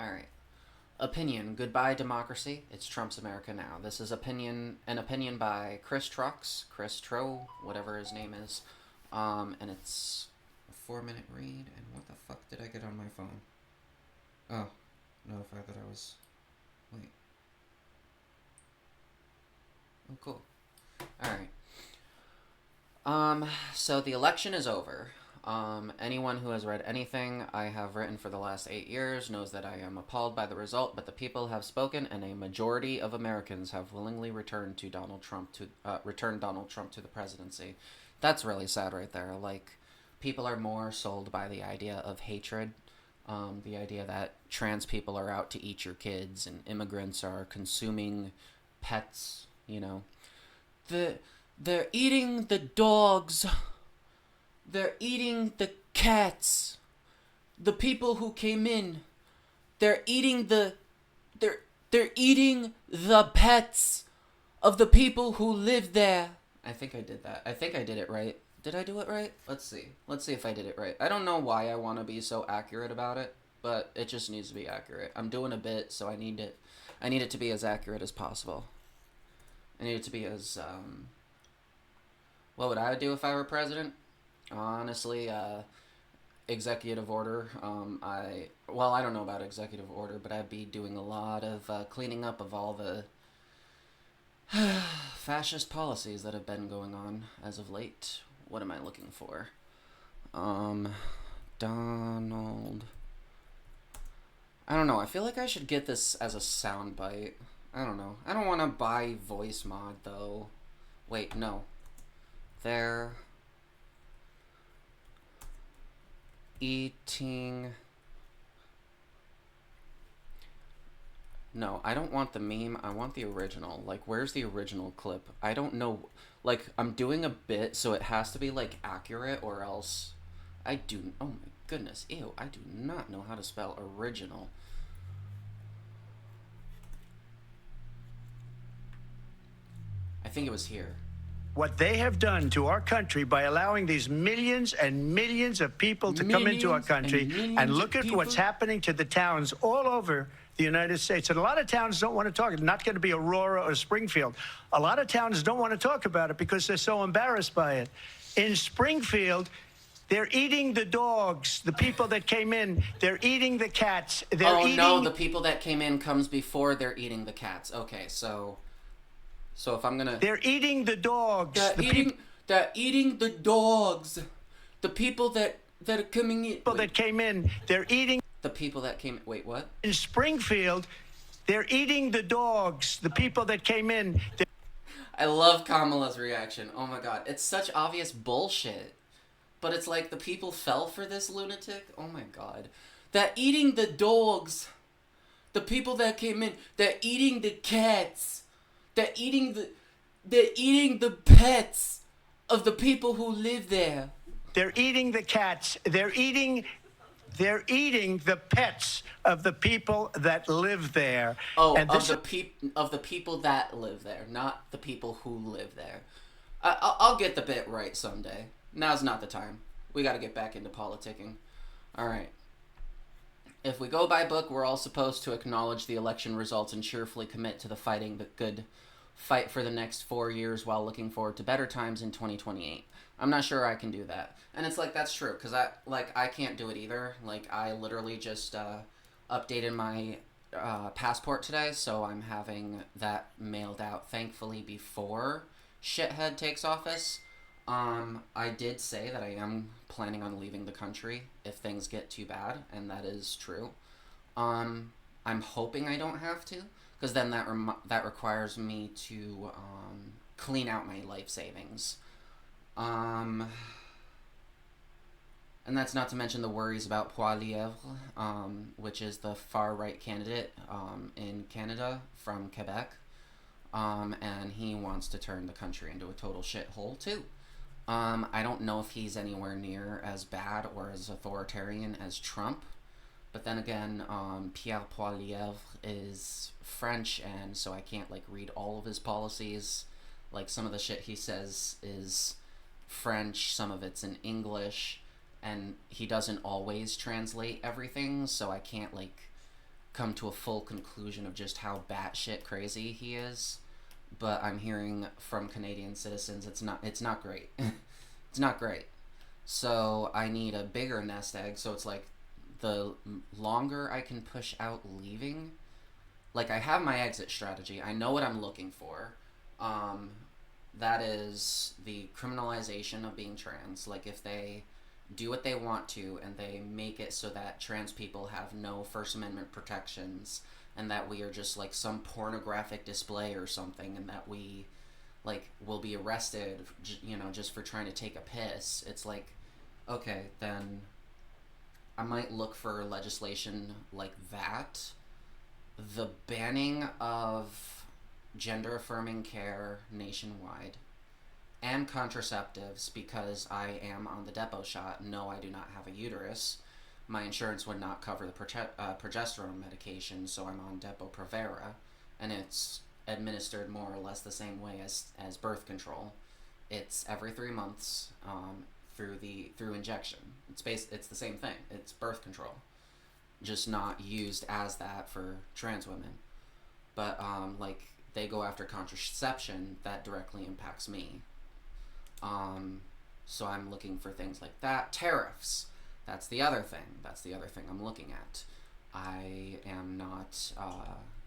All right. Opinion. Goodbye democracy. It's Trump's America now. This is an opinion by Chris Trucks, Chris Tro, whatever his name is. And it's a 4-minute read. And what the fuck did I get on my phone? Oh, notified that I was. Wait. Oh, cool. All right. So the election is over. Anyone who has read anything I have written for the last 8 years knows that I am appalled by the result, but the people have spoken, and a majority of Americans have willingly returned Donald Trump to the presidency. That's really sad, right there. Like, people are more sold by the idea of hatred, the idea that trans people are out to eat your kids, and immigrants are consuming pets. The they're eating the dogs. They're eating the cats. The people who came in, they're eating the they're they're eating the pets of the people who live there. I think I did that. I think I did it right. Did I do it right? Let's see. Let's see if I did it right. I don't know why I want to be so accurate about it, but it just needs to be accurate. I'm doing a bit, so I need it to be as accurate as possible. I need it to be as what would I do if I were president? Honestly, executive order. I don't know about executive order, but I'd be doing a lot of cleaning up of all the fascist policies that have been going on as of late. What am I looking for? Donald. I don't know. I feel like I should get this as a sound bite. I don't know. I don't want to buy voice mod though. Wait, no. They're eating. No, I don't want the meme. I want the original. Like, where's the original clip? I don't know. Like, I'm doing a bit, so it has to be, like, accurate, or else I do. Oh my goodness. Ew, I do not know how to spell original. I think it was here. What they have done to our country by allowing these millions and millions of people to come into our country, and look at what's happening to the towns all over the United States. And a lot of towns don't want to talk. It's not going to be Aurora or Springfield. A lot of towns don't want to talk about it because they're so embarrassed by it. In Springfield, they're eating the dogs. The people that came in, they're eating the cats. They're eating... no, the people that came in comes before they're eating the cats. Okay, so if I'm gonna... They're eating the dogs. They're eating the dogs. The people that are coming in... People that came in, they're eating... The people that came... Wait, what? In Springfield, they're eating the dogs. The people that came in... I love Kamala's reaction. Oh my god. It's such obvious bullshit. But it's like the people fell for this lunatic. Oh my god. They're eating the dogs. The people that came in, they're eating the cats. They're eating the pets of the people who live there. They're eating the cats. They're eating the pets of the people that live there. Oh, and of the people that live there, not the people who live there. I'll get the bit right someday. Now's not the time. We got to get back into politicking. All right. If we go by book, we're all supposed to acknowledge the election results and cheerfully commit to the fighting the good fight for the next 4 years while looking forward to better times in 2028. I'm not sure I can do that. And it's like, that's true, because I can't do it either. Like, I literally just updated my passport today, so I'm having that mailed out, thankfully, before shithead takes office. I did say that I am planning on leaving the country if things get too bad, and that is true. I'm hoping I don't have to, because then that requires me to clean out my life savings. And that's not to mention the worries about Poilievre, which is the far-right candidate in Canada from Quebec. And he wants to turn the country into a total shithole, too. I don't know if he's anywhere near as bad or as authoritarian as Trump. But then again, Pierre Poilievre is French, and so I can't, read all of his policies. Like, some of the shit he says is French, some of it's in English, and he doesn't always translate everything, so I can't, come to a full conclusion of just how batshit crazy he is. But I'm hearing from Canadian citizens it's not great. It's not great. So I need a bigger nest egg. So it's like the longer I can push out leaving, like I have my exit strategy. I know what I'm looking for. That is the criminalization of being trans. Like if they do what they want to and they make it so that trans people have no First Amendment protections and that we are just like some pornographic display or something and that we like will be arrested, just for trying to take a piss. It's like, okay, then I might look for legislation like that. The banning of gender affirming care nationwide and contraceptives, because I am on the depot shot. No, I do not have a uterus. My insurance would not cover the progesterone medication, so I'm on Depo-Provera, and it's administered more or less the same way as birth control. It's every 3 months, through injection. It's the same thing. It's birth control, just not used as that for trans women. But like they go after contraception that directly impacts me. So I'm looking for things like that. Tariffs. That's the other thing I'm looking at. I am not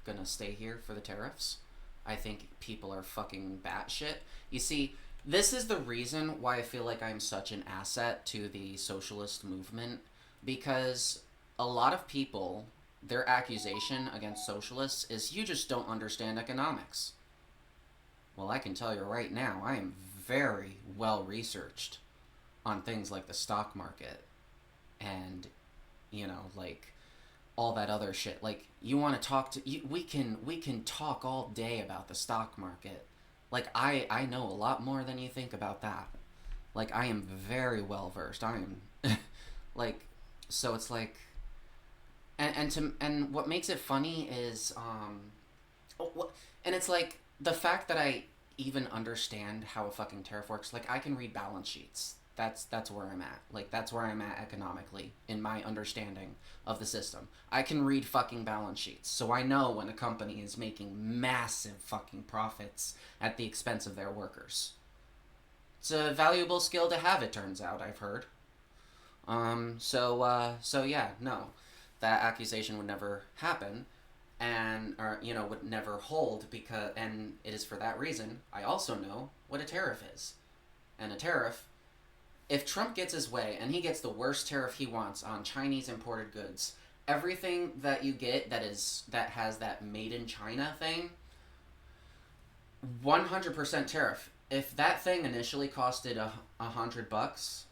gonna stay here for the tariffs. I think people are fucking batshit. You see, this is the reason why I feel like I'm such an asset to the socialist movement, because a lot of people, their accusation against socialists is you just don't understand economics. Well, I can tell you right now, I am very well researched on things like the stock market and, like all that other shit. Like, you want to talk to we can talk all day about the stock market. Like, I know a lot more than you think about that. Like, I am very well versed. I am like, so it's like, and what makes it funny is and it's like the fact that I even understand how a fucking tariff works. Like, I can read balance sheets. That's where I'm at. Like, that's where I'm at economically in my understanding of the system. I can read fucking balance sheets, so I know when a company is making massive fucking profits at the expense of their workers. It's a valuable skill to have, it turns out, I've heard. So yeah, no, that accusation would never happen, or would never hold, and it is for that reason I also know what a tariff is. And a tariff, if Trump gets his way and he gets the worst tariff he wants on Chinese imported goods, everything that you get that has that made in China thing, 100% tariff. If that thing initially costed $100,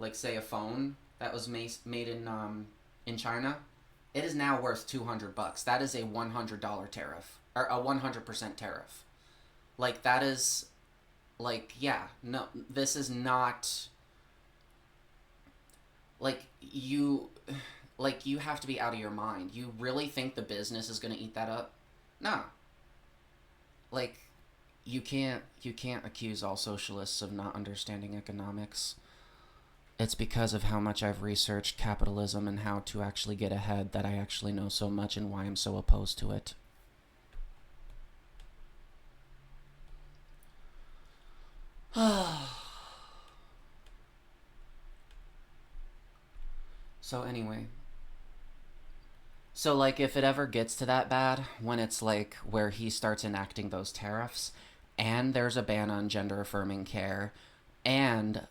like say a phone that was made in China, it is now worth $200. That is a $100 tariff, or a 100% tariff. Like, that is, like, yeah, no, this is not, like, you have to be out of your mind. You really think the business is going to eat that up? No. Like, you can't accuse all socialists of not understanding economics. It's because of how much I've researched capitalism and how to actually get ahead that I actually know so much and why I'm so opposed to it. So anyway. So, like, if it ever gets to that bad, when it's like where he starts enacting those tariffs, and there's a ban on gender affirming care, and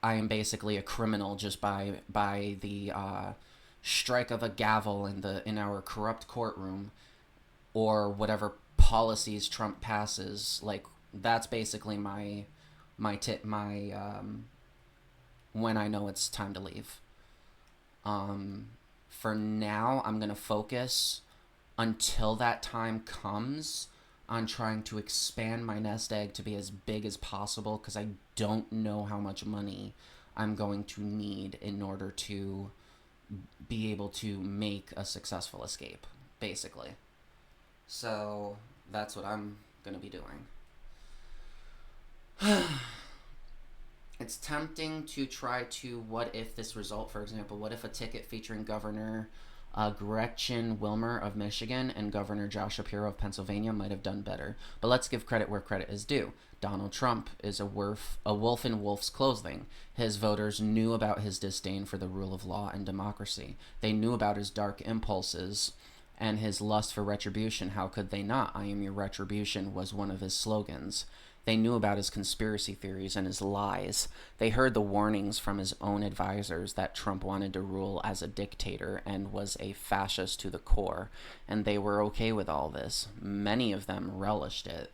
I am basically a criminal just by the strike of a gavel in our corrupt courtroom, or whatever policies Trump passes, like, that's basically my when I know it's time to leave. For now, I'm going to focus until that time comes on trying to expand my nest egg to be as big as possible, because I don't know how much money I'm going to need in order to be able to make a successful escape, basically. So that's what I'm going to be doing. It's tempting to try to, what if this result, for example, what if a ticket featuring Governor Gretchen Wilmer of Michigan and Governor Josh Shapiro of Pennsylvania might have done better. But let's give credit where credit is due. Donald Trump is a wolf in wolf's clothing. His voters knew about his disdain for the rule of law and democracy. They knew about his dark impulses and his lust for retribution. How could they not? I am your retribution was one of his slogans. They knew about his conspiracy theories and his lies. They heard the warnings from his own advisors that Trump wanted to rule as a dictator and was a fascist to the core. And they were okay with all this. Many of them relished it.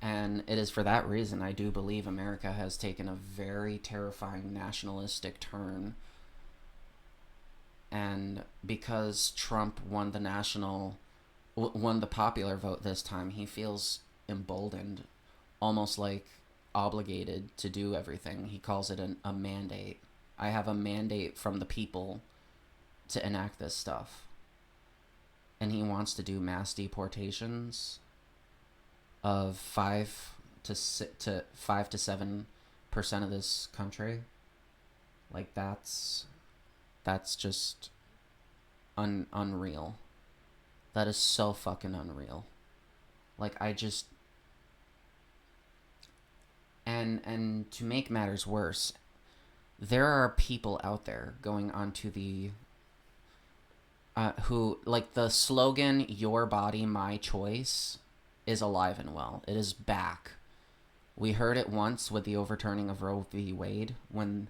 And it is for that reason I do believe America has taken a very terrifying nationalistic turn. And because Trump won the popular vote this time, he feels emboldened, almost like obligated to do everything. He calls it a mandate. I have a mandate from the people to enact this stuff. And he wants to do mass deportations of 5 to 7% of this country. Like that's just unreal. That is so fucking unreal. Like I just and to make matters worse, there are people out there going onto the who, like, the slogan "Your body, my choice" is alive and well. It is back. We heard it once with the overturning of Roe v. Wade when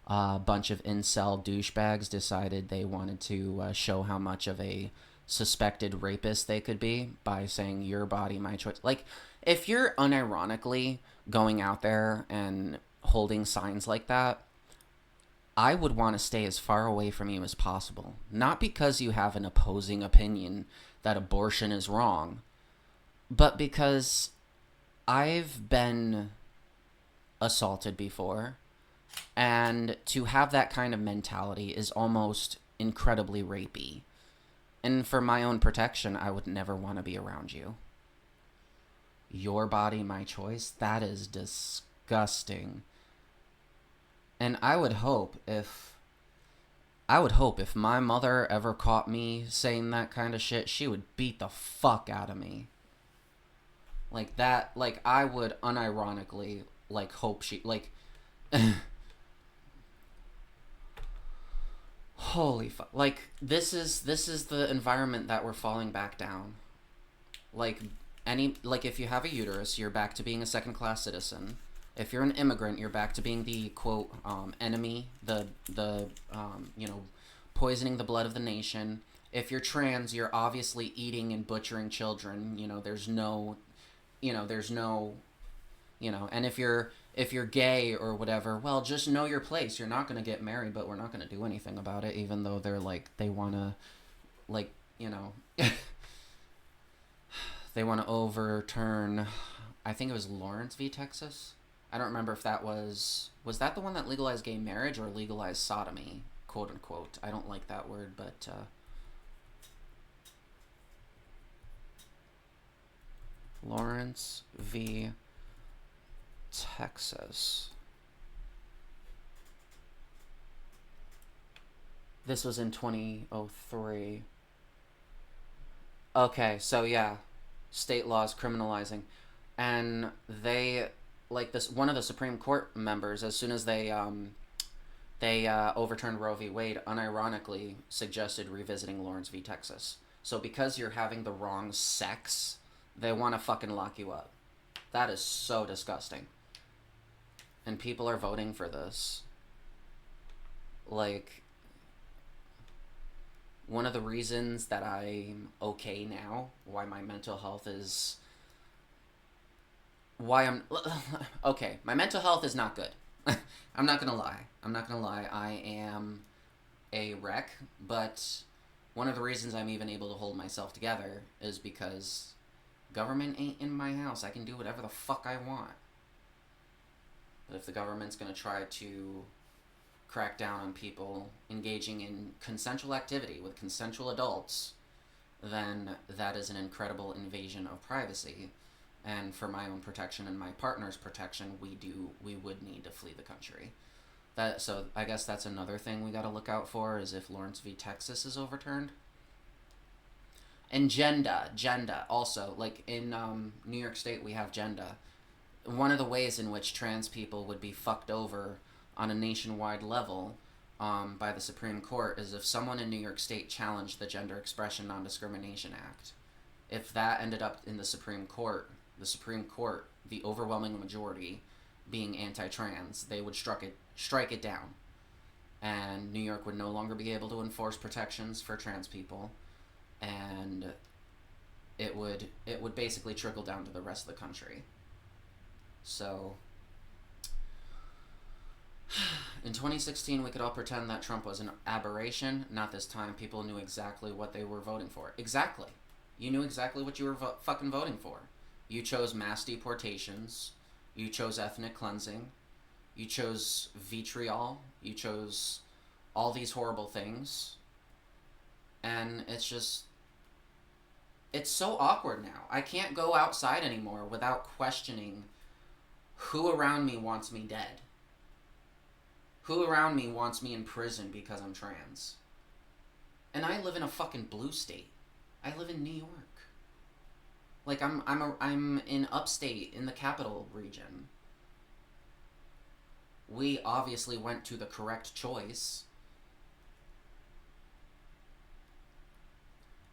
a bunch of incel douchebags decided they wanted to show how much of a suspected rapist they could be by saying "Your body, my choice." Like, if you're unironically going out there and holding signs like that, I would want to stay as far away from you as possible. Not because you have an opposing opinion that abortion is wrong, but because I've been assaulted before, and to have that kind of mentality is almost incredibly rapey. And for my own protection, I would never want to be around you. Your body, my choice? That is disgusting. And I would hope if my mother ever caught me saying that kind of shit, she would beat the fuck out of me. Like that, like I would unironically, like, hope she, like, holy fuck. Like, this is the environment that we're falling back down. Like, if you have a uterus, you're back to being a second-class citizen. If you're an immigrant, you're back to being the, quote, enemy, the poisoning the blood of the nation. If you're trans, you're obviously eating and butchering children. And if you're gay or whatever, well, just know your place. You're not going to get married, but we're not going to do anything about it, even though they're like, they want to, like, they want to overturn, I think it was Lawrence v. Texas. I don't remember if that was that the one that legalized gay marriage or legalized sodomy, quote unquote. I don't like that word, but Lawrence v. Texas. This was in 2003. Okay, so yeah, state laws criminalizing, and they, like, this one of the Supreme Court members, as soon as they overturned Roe v. Wade, unironically suggested revisiting Lawrence v. Texas. So because you're having the wrong sex, they want to fucking lock you up. That is so disgusting. And people are voting for this. Like, one of the reasons that I'm okay now, why my mental health is... Okay, my mental health is not good. I'm not gonna lie. I am a wreck, but one of the reasons I'm even able to hold myself together is because government ain't in my house. I can do whatever the fuck I want. But if the government's gonna try to crack down on people engaging in consensual activity with consensual adults, then that is an incredible invasion of privacy. And for my own protection and my partner's protection, we would need to flee the country. So I guess that's another thing we got to look out for, is if Lawrence v. Texas is overturned. And gender also, like in New York State, we have gender. One of the ways in which trans people would be fucked over on a nationwide level by the Supreme Court is if someone in New York State challenged the Gender Expression Non-Discrimination Act. If that ended up in the Supreme Court, the overwhelming majority being anti-trans, they would strike it down. And New York would no longer be able to enforce protections for trans people, and it would basically trickle down to the rest of the country. So in 2016, we could all pretend that Trump was an aberration. Not this time. People knew exactly what they were voting for. Exactly. You knew exactly what you were fucking voting for. You chose mass deportations. You chose ethnic cleansing. You chose vitriol. You chose all these horrible things. And it's so awkward now. I can't go outside anymore without questioning who around me wants me dead. Who around me wants me in prison because I'm trans? And I live in a fucking blue state. I live in New York. Like I'm in upstate in the capital region. We obviously went to the correct choice.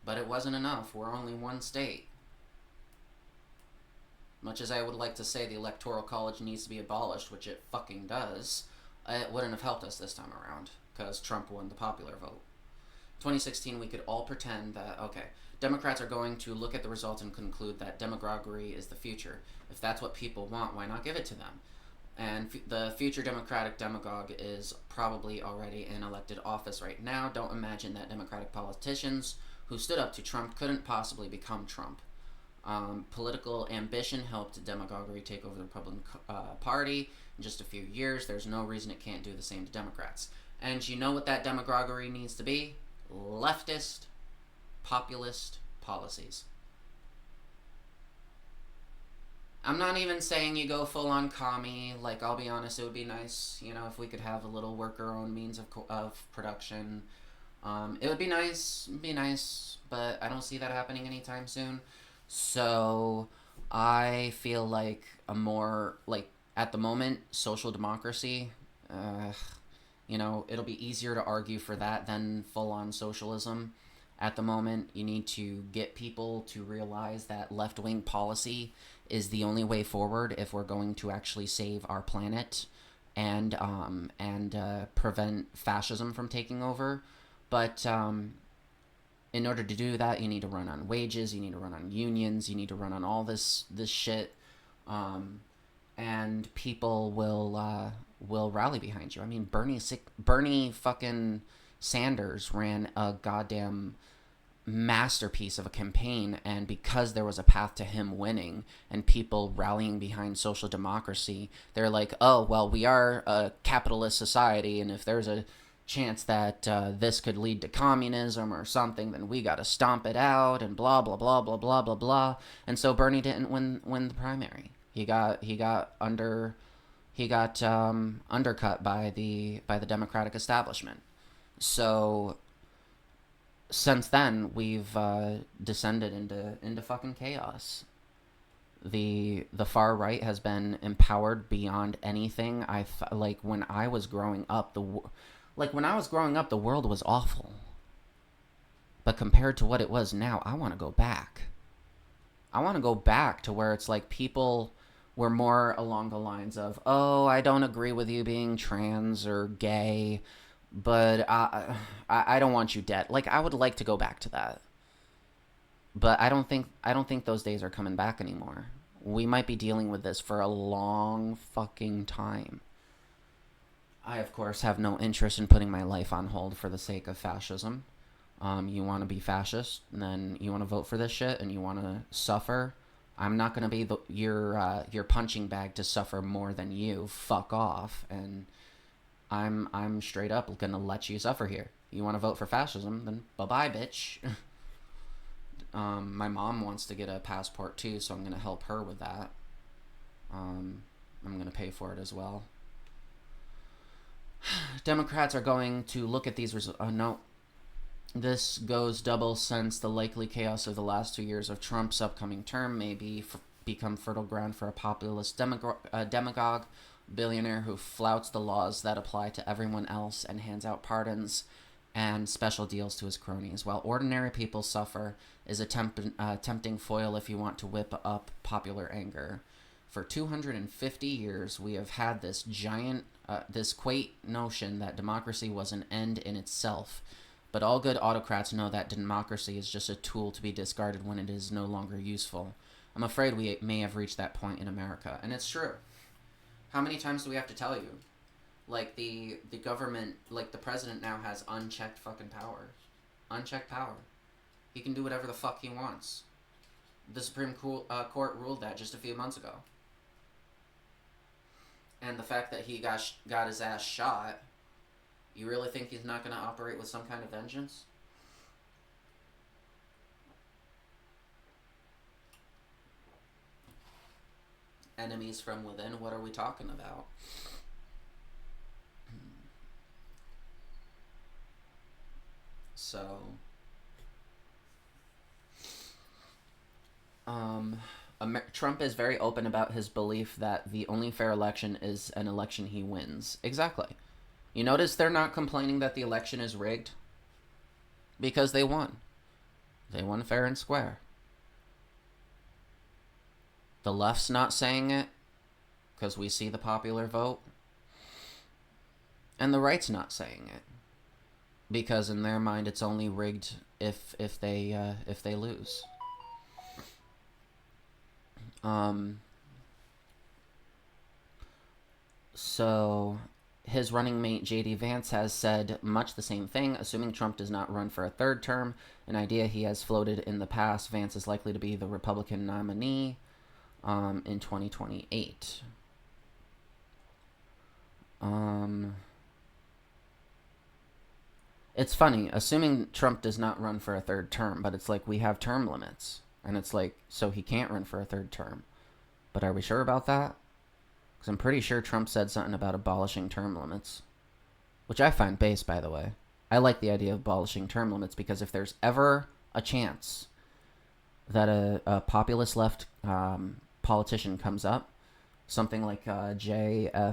But it wasn't enough. We're only one state. Much as I would like to say the Electoral College needs to be abolished, which it fucking does, it wouldn't have helped us this time around, because Trump won the popular vote. 2016, we could all pretend that, okay, Democrats are going to look at the results and conclude that demagoguery is the future. If that's what people want, why not give it to them? And the future Democratic demagogue is probably already in elected office right now. Don't imagine that Democratic politicians who stood up to Trump couldn't possibly become Trump. Political ambition helped demagoguery take over the Republican Party in just a few years. There's no reason it can't do the same to Democrats. And you know what that demagoguery needs to be? Leftist, populist policies. I'm not even saying you go full-on commie. Like, I'll be honest, it would be nice, if we could have a little worker-owned means of production. It would be nice, but I don't see that happening anytime soon. So I feel like at the moment, social democracy, it'll be easier to argue for that than full-on socialism. At the moment, you need to get people to realize that left-wing policy is the only way forward if we're going to actually save our planet and prevent fascism from taking over. But in order to do that, you need to run on wages, you need to run on unions, you need to run on all this shit, and people will rally behind you. I mean, Bernie fucking Sanders ran a goddamn masterpiece of a campaign, and because there was a path to him winning and people rallying behind social democracy, they're like, oh, well, we are a capitalist society, and if there's a chance that this could lead to communism or something, then we gotta stomp it out, and blah blah blah blah blah blah blah. And so Bernie didn't win the primary. He got undercut by the Democratic establishment. So since then, we've descended into fucking chaos. The far right has been empowered beyond anything. When I was growing up, the world was awful. But compared to what it was now, I want to go back. I want to go back to where it's like people were more along the lines of, oh, I don't agree with you being trans or gay, but I don't want you dead. Like, I would like to go back to that. But I don't think those days are coming back anymore. We might be dealing with this for a long fucking time. I, of course, have no interest in putting my life on hold for the sake of fascism. You want to be fascist, and then you want to vote for this shit, and you want to suffer. I'm not going to be your punching bag to suffer more than you. Fuck off. And I'm straight up going to let you suffer here. You want to vote for fascism, then bye-bye, bitch. My mom wants to get a passport, too, so I'm going to help her with that. I'm going to pay for it as well. Democrats are going to look at these results. No. This goes double since the likely chaos of the last 2 years of Trump's upcoming term may become fertile ground for a populist demagogue, billionaire who flouts the laws that apply to everyone else and hands out pardons and special deals to his cronies. While ordinary people suffer, is a tempting foil if you want to whip up popular anger. For 250 years, we have had this this quaint notion that democracy was an end in itself. But all good autocrats know that democracy is just a tool to be discarded when it is no longer useful. I'm afraid we may have reached that point in America. And it's true. How many times do we have to tell you? Like, the government, like, the president now has unchecked fucking power. Unchecked power. He can do whatever the fuck he wants. The Supreme Court ruled that just a few months ago. And the fact that he got his ass shot, you really think he's not going to operate with some kind of vengeance? Enemies from within, what are we talking about? So, Trump is very open about his belief that the only fair election is an election he wins. Exactly. You notice they're not complaining that the election is rigged? Because they won. They won fair and square. The left's not saying it because we see the popular vote. And the right's not saying it because in their mind it's only rigged if they lose. So his running mate J.D. Vance has said much the same thing, assuming Trump does not run for a third term, an idea he has floated in the past. Vance is likely to be the Republican nominee in 2028. It's funny, assuming Trump does not run for a third term, but it's like we have term limits. And it's like, so he can't run for a third term. But are we sure about that? Because I'm pretty sure Trump said something about abolishing term limits. Which I find base, by the way. I like the idea of abolishing term limits because if there's ever a chance that a populist left politician comes up, something like FDR,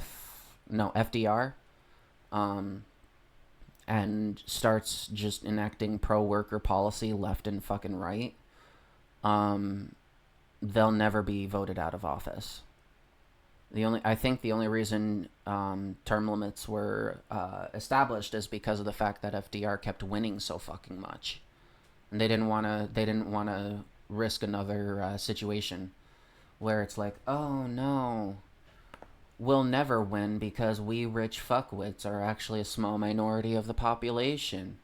and starts just enacting pro-worker policy left and fucking right, they'll never be voted out of office. I think the only reason term limits were established is because of the fact that FDR kept winning so fucking much, and they didn't want to risk another situation where it's like, oh no, we'll never win because we rich fuckwits are actually a small minority of the population.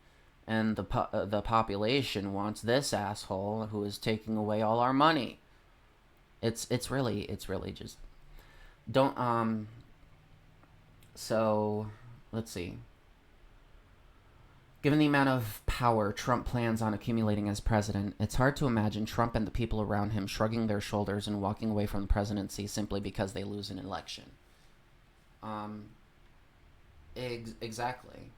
And the population wants this asshole who is taking away all our money. It's really just don't so let's see. Given the amount of power Trump plans on accumulating as president, it's hard to imagine Trump and the people around him shrugging their shoulders and walking away from the presidency simply because they lose an election. Exactly.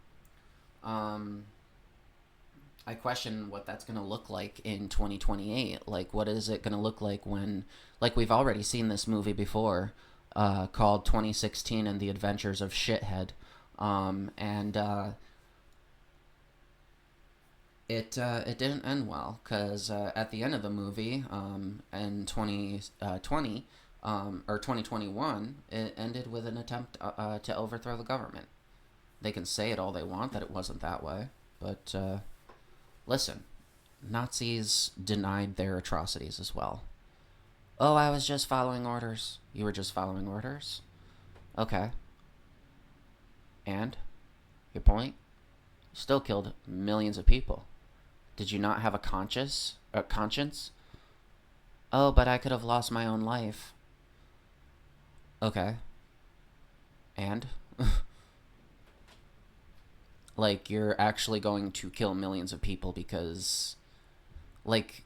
I question what that's going to look like in 2028. Like, what is it going to look like when, like, we've already seen this movie before, called 2016 and the Adventures of Shithead. It didn't end well because at the end of the movie, in 2020 or 2021, it ended with an attempt to overthrow the government. They can say it all they want that it wasn't that way, but listen, Nazis denied their atrocities as well. Oh, I was just following orders. You were just following orders? Okay. And? Your point? Still killed millions of people. Did you not have a conscience? Oh, but I could have lost my own life. Okay. And? Like, you're actually going to kill millions of people because, like,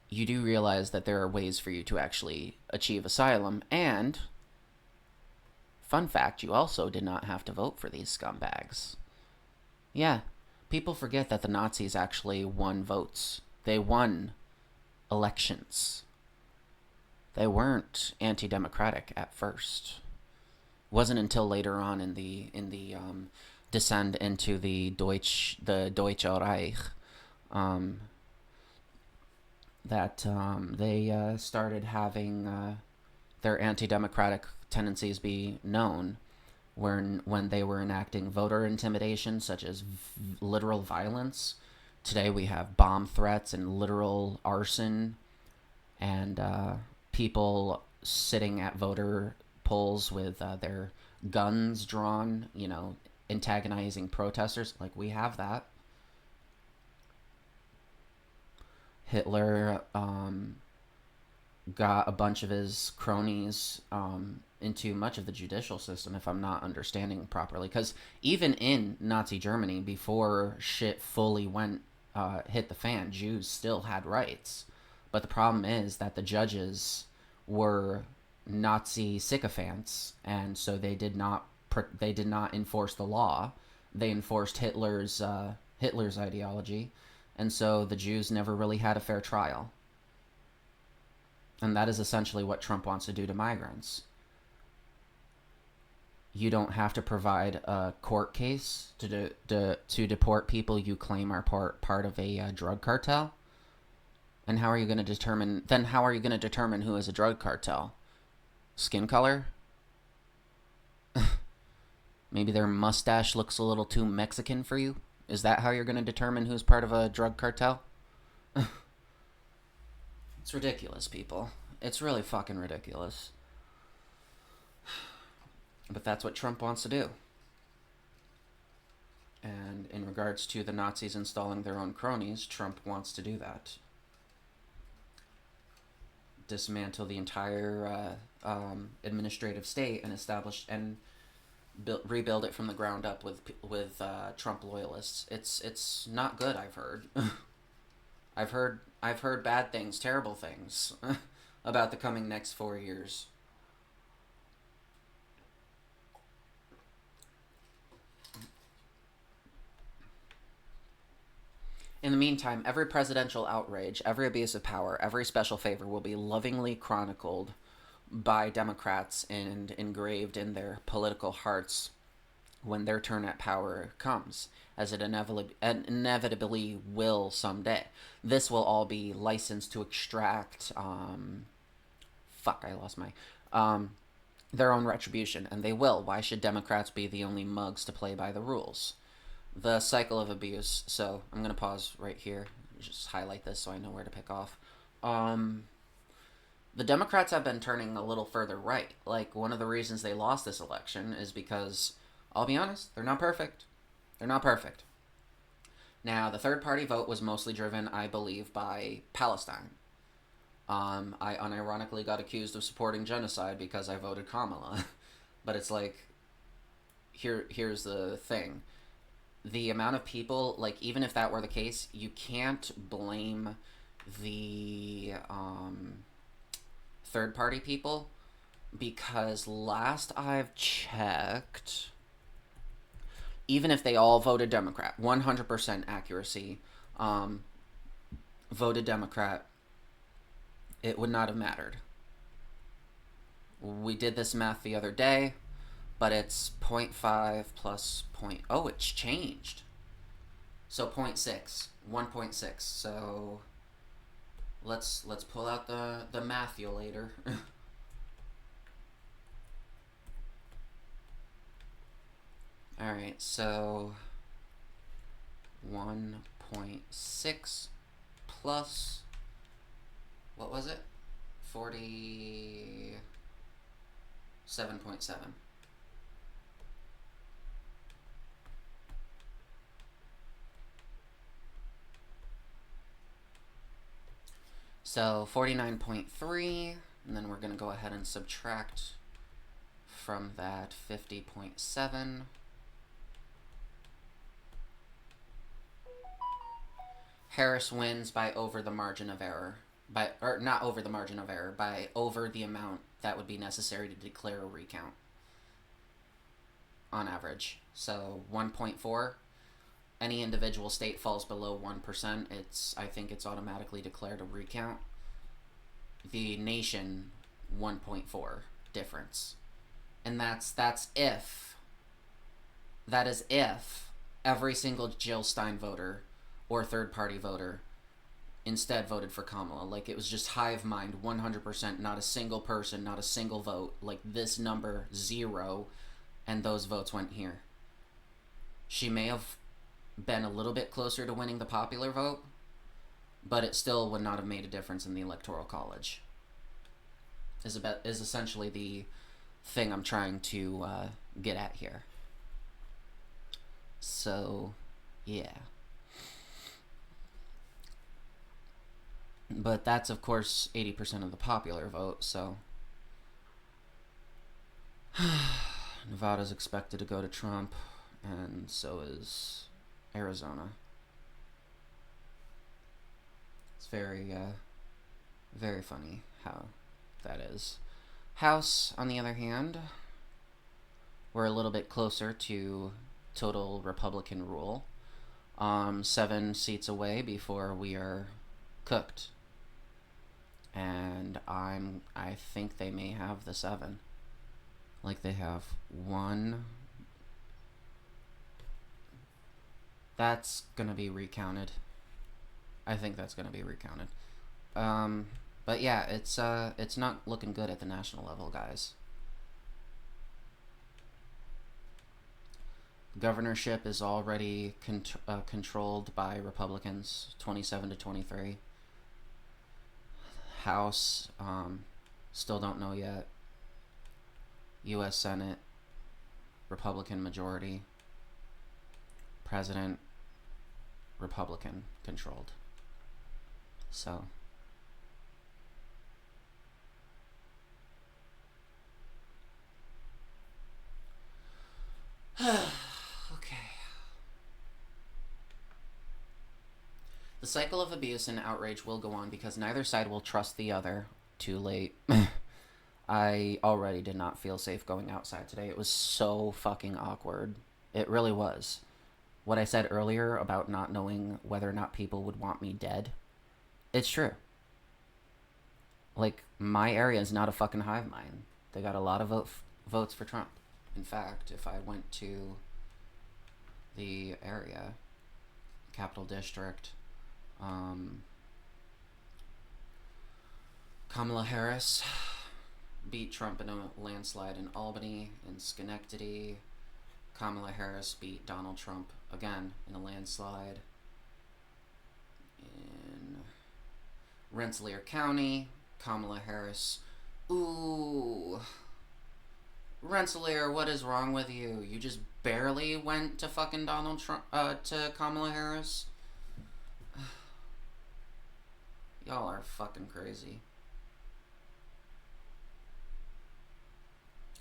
you do realize that there are ways for you to actually achieve asylum, and, fun fact, you also did not have to vote for these scumbags. Yeah, People forget that the Nazis actually won votes. They won elections. They weren't anti-democratic at first. It wasn't until later on in the descent into the Deutsche Reich, um, that they started having their anti-democratic tendencies be known, when they were enacting voter intimidation, such as literal violence. Today we have bomb threats and literal arson, and people sitting at voter polls with their guns drawn, antagonizing protesters. Like, we have that. Hitler got a bunch of his cronies into much of the judicial system, if I'm not understanding properly. Because even in Nazi Germany, before shit fully hit the fan, Jews still had rights. But the problem is that the judges were Nazi sycophants, and so they did not enforce the law. They enforced Hitler's ideology, and so the Jews never really had a fair trial. And that is essentially what Trump wants to do to migrants. You don't have to provide a court case to deport people you claim are part of a drug cartel. And how are you going to determine? Then how are you going to determine who is a drug cartel? Skin color? Maybe their mustache looks a little too Mexican for you? Is that how you're going to determine who's part of a drug cartel? It's ridiculous, people. It's really fucking ridiculous. But that's what Trump wants to do. And in regards to the Nazis installing their own cronies, Trump wants to do that. Dismantle the entire administrative state and establish and rebuild it from the ground up with Trump loyalists. It's not good. I've heard. I've heard bad things, terrible things about the coming next 4 years. In the meantime, every presidential outrage, every abuse of power, every special favor will be lovingly chronicled by Democrats and engraved in their political hearts when their turn at power comes, as it inevitably will someday. This will all be licensed to extract, their own retribution, and they will. Why should Democrats be the only mugs to play by the rules? The cycle of abuse. So I'm going to pause right here, just highlight this so I know where to pick off. The Democrats have been turning a little further right. Like, one of the reasons they lost this election is because, I'll be honest, they're not perfect. They're not perfect. Now, the third party vote was mostly driven, I believe, by Palestine. I unironically got accused of supporting genocide because I voted Kamala. But it's like, here's the thing. The amount of people, like, even if that were the case, you can't blame the third-party people, because last I've checked, even if they all voted Democrat, 100% accuracy, voted Democrat, it would not have mattered. We did this math the other day, but it's 0.5 plus point... Oh, it's changed. So 0.6. 1.6. So let's pull out the mathulator. Alright, so 1.6 plus... What was it? 47.7. So 49.3, and then we're going to go ahead and subtract from that 50.7. Harris wins by over the margin of error. Not over the margin of error, by over the amount that would be necessary to declare a recount on average. So 1.4. any individual state falls below 1%, I think it's automatically declared a recount. The nation, 1.4 difference. And that is if every single Jill Stein voter or third party voter instead voted for Kamala. Like, it was just hive mind, 100%, not a single person, not a single vote. Like, this number, 0, and those votes went here. She may have been a little bit closer to winning the popular vote, but it still would not have made a difference in the Electoral College. Is essentially the thing I'm trying to get at here. So, yeah. But that's, of course, 80% of the popular vote, so... Nevada's expected to go to Trump, and so is Arizona. It's very, very funny how that is. House, on the other hand, we're a little bit closer to total Republican rule. 7 seats away before we are cooked. And I think they may have the 7. Like, they have 1. That's gonna be recounted. I think that's gonna be recounted. But yeah, it's not looking good at the national level, guys. Governorship is already controlled by Republicans, 27 to 23. House, still don't know yet. U.S. Senate, Republican majority. President, Republican controlled. So... okay. The cycle of abuse and outrage will go on because neither side will trust the other. Too late. I already did not feel safe going outside today. It was so fucking awkward. It really was. What I said earlier about not knowing whether or not people would want me dead, it's true. Like, my area is not a fucking hive mind. They got a lot of votes for Trump. In fact, if I went to the area, Capital District, Kamala Harris beat Trump in a landslide in Albany, in Schenectady. Kamala Harris beat Donald Trump again in a landslide in Rensselaer County. Kamala Harris, ooh, Rensselaer, what is wrong with you? You just barely went to fucking Donald Trump, to Kamala Harris? Y'all are fucking crazy.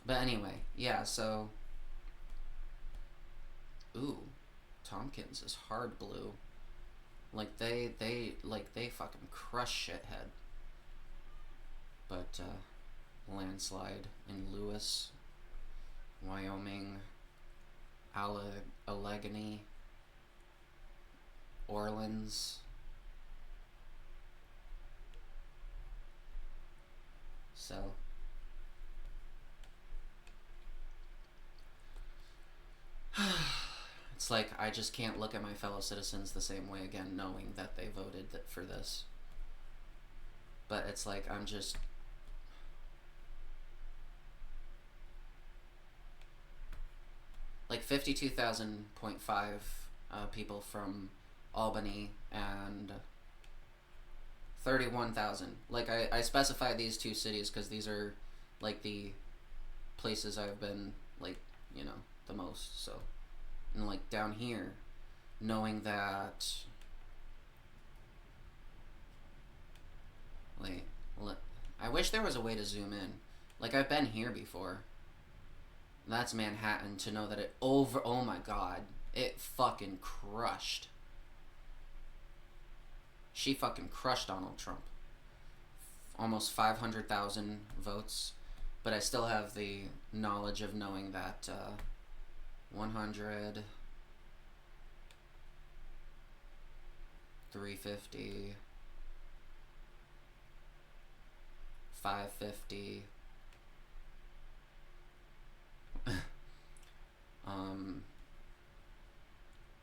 But anyway, yeah, so... Ooh, Tompkins is hard blue. Like, they fucking crush shithead. But, landslide in Lewis, Wyoming, Allegheny, Orleans. So... it's like, I just can't look at my fellow citizens the same way again, knowing that they voted for this. But it's like, I'm just... like 52,000.5 people from Albany and 31,000. Like, I specify these 2 cities because these are, like, the places I've been, like, you know, the most, so... And, like, down here, knowing that... Wait, I wish there was a way to zoom in. Like, I've been here before. That's Manhattan, to know that it oh my god, it fucking crushed. She fucking crushed Donald Trump. Almost 500,000 votes. But I still have the knowledge of knowing that, 100, 350, 550,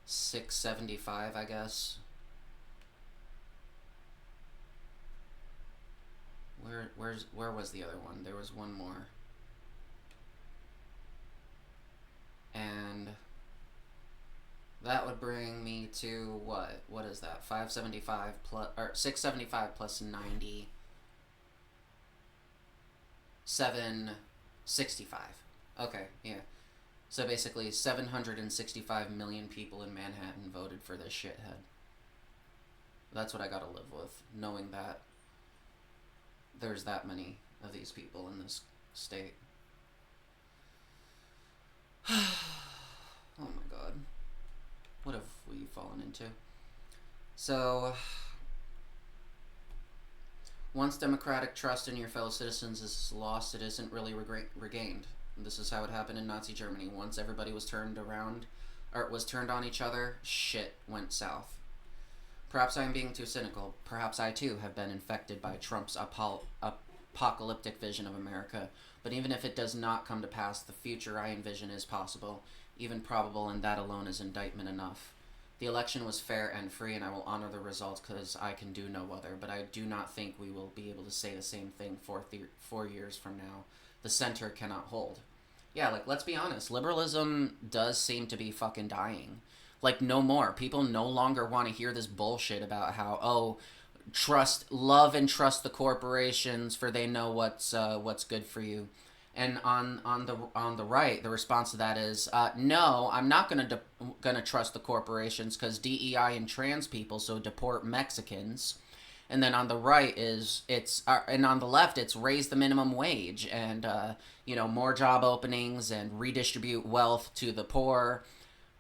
675, I guess. Where was the other one? There was one more. And that would bring me to what? What is that? 575 plus, or 675 plus 90. 765. Okay, yeah. So basically 765 million people in Manhattan voted for this shithead. That's what I gotta live with, knowing that there's that many of these people in this state. Oh my god. What have we fallen into? So, once democratic trust in your fellow citizens is lost, it isn't really regained. This is how it happened in Nazi Germany. Once everybody was turned around, or was turned on each other, shit went south. Perhaps I'm being too cynical. Perhaps I too have been infected by Trump's apocalyptic vision of America. But even if it does not come to pass, the future I envision is possible, even probable, and that alone is indictment enough. The election was fair and free, and I will honor the results because I can do no other, but I do not think we will be able to say the same thing 4 years from now. The center cannot hold. Yeah, like, let's be honest. Liberalism does seem to be fucking dying. Like, no more. People no longer want to hear this bullshit about how, oh, love and trust the corporations, for they know what's good for you. And on the right, the response to that is, no, I'm not gonna trust the corporations because DEI and trans people, so deport Mexicans. And then on the right and on the left, it's raise the minimum wage and more job openings and redistribute wealth to the poor.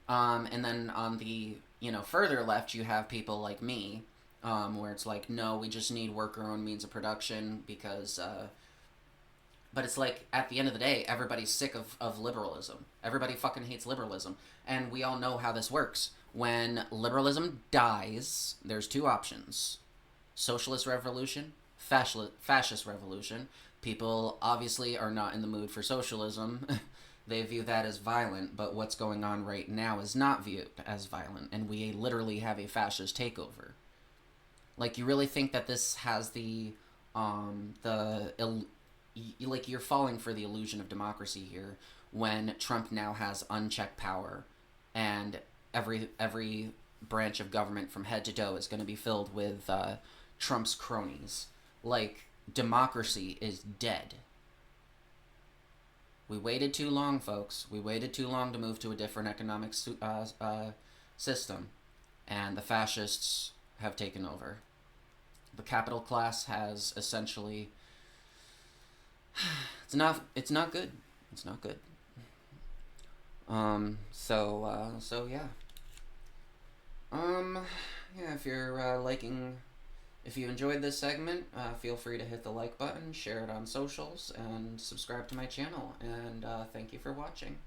And then on the further left, you have people like me, where it's like, no, we just need worker-owned means of production because. But it's like, at the end of the day, everybody's sick of liberalism. Everybody fucking hates liberalism. And we all know how this works. When liberalism dies, there's two options. Socialist revolution, fascist revolution. People obviously are not in the mood for socialism. They view that as violent, but what's going on right now is not viewed as violent, and we literally have a fascist takeover. Like, you really think that this has you're falling for the illusion of democracy here when Trump now has unchecked power and every branch of government from head to toe is going to be filled with Trump's cronies. Like, democracy is dead. We waited too long, folks. We waited too long to move to a different economic system, and the fascists have taken over. The capital class has essentially... It's not good. It's not good. So yeah. Yeah, if you enjoyed this segment, feel free to hit the like button, share it on socials, and subscribe to my channel. And thank you for watching.